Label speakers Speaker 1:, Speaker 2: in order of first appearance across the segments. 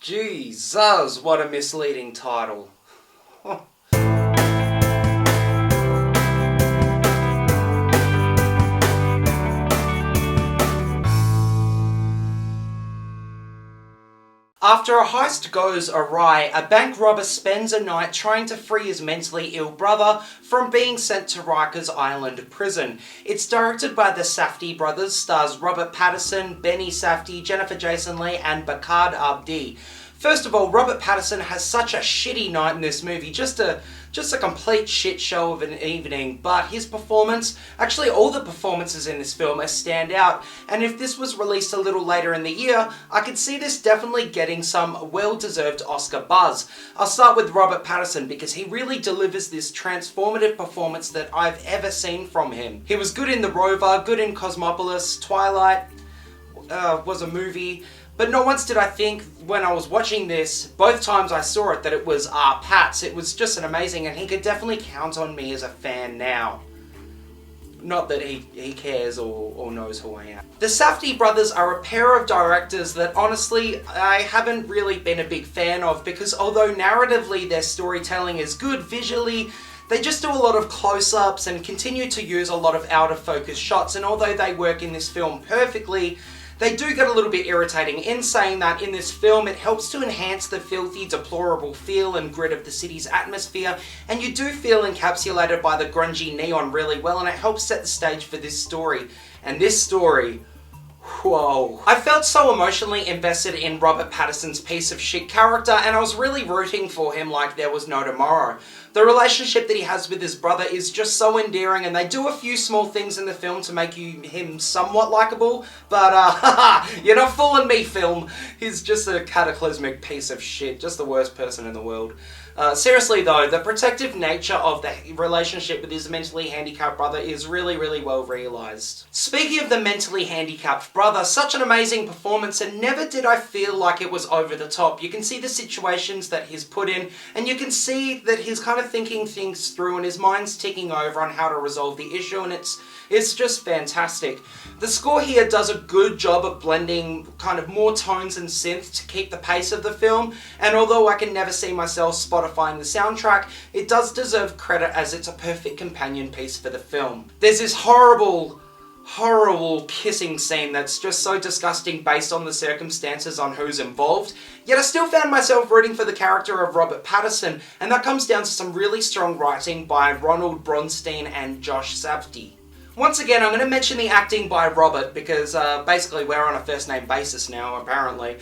Speaker 1: Jesus, what a misleading title. After a heist goes awry, a bank robber spends a night trying to free his mentally ill brother from being sent to Riker's island prison. It's directed by the Safdie brothers, stars Robert Pattinson, Benny Safdie, Jennifer Jason Leigh and Bakard Abdi. First of all, Robert Pattinson has such a shitty night in this movie, just a complete shit show of an evening, but his performance, actually all the performances in this film, are stand out, and if this was released a little later in the year, I could see this definitely getting some well-deserved Oscar buzz. I'll start with Robert Pattinson because he really delivers this transformative performance that I've ever seen from him. He was good in The Rover, good in Cosmopolis, Twilight was a movie, but not once did I think, when I was watching this, both times I saw it, that it was Pats. It was just an amazing, and he could definitely count on me as a fan now. Not that he cares or knows who I am. The Safdie brothers are a pair of directors that honestly I haven't really been a big fan of, because although narratively their storytelling is good, visually they just do a lot of close-ups and continue to use a lot of out-of-focus shots, and although they work in this film perfectly, they do get a little bit irritating. In saying that, in this film, it helps to enhance the filthy, deplorable feel and grit of the city's atmosphere, and you do feel encapsulated by the grungy neon really well, and it helps set the stage for this story. And this story, whoa. I felt so emotionally invested in Robert Pattinson's piece of shit character, and I was really rooting for him like there was no tomorrow. The relationship that he has with his brother is just so endearing, and they do a few small things in the film to make him somewhat likable, but you're not fooling me, film. He's just a cataclysmic piece of shit, just the worst person in the world. Seriously though, the protective nature of the relationship with his mentally handicapped brother is really, really well realised. Speaking of the mentally handicapped brother, such an amazing performance, and never did I feel like it was over the top. You can see the situations that he's put in, and you can see that he's kind of thinking things through and his mind's ticking over on how to resolve the issue, and it's just fantastic. The score here does a good job of blending kind of more tones and synth to keep the pace of the film, and although I can never see myself Spotifying the soundtrack, it does deserve credit as it's a perfect companion piece for the film. There's this horrible kissing scene that's just so disgusting based on the circumstances on who's involved, yet I still found myself rooting for the character of Robert Pattinson, and that comes down to some really strong writing by Ronald Bronstein and Josh Safdie. Once again, I'm going to mention the acting by Robert because basically we're on a first name basis now, apparently.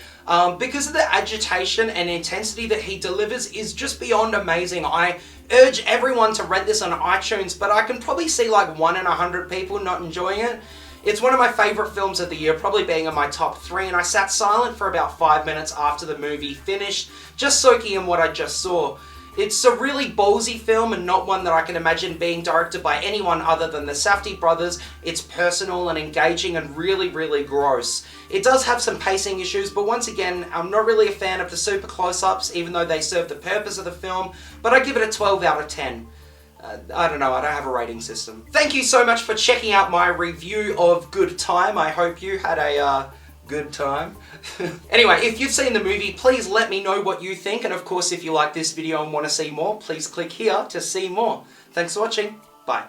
Speaker 1: Because of the agitation and intensity that he delivers is just beyond amazing. I urge everyone to rent this on iTunes, but I can probably see like 1 in 100 people not enjoying it. It's one of my favourite films of the year, probably being in my top 3, and I sat silent for about 5 minutes after the movie finished, just soaking in what I just saw. It's a really ballsy film and not one that I can imagine being directed by anyone other than the Safdie brothers. It's personal and engaging and really, really gross. It does have some pacing issues, but once again, I'm not really a fan of the super close-ups, even though they serve the purpose of the film, but I give it a 12 out of 10. I don't know, I don't have a rating system. Thank you so much for checking out my review of Good Time. I hope you had a good time. Anyway, if you've seen the movie, please let me know what you think, and of course if you like this video and want to see more, please click here to see more. Thanks for watching. Bye.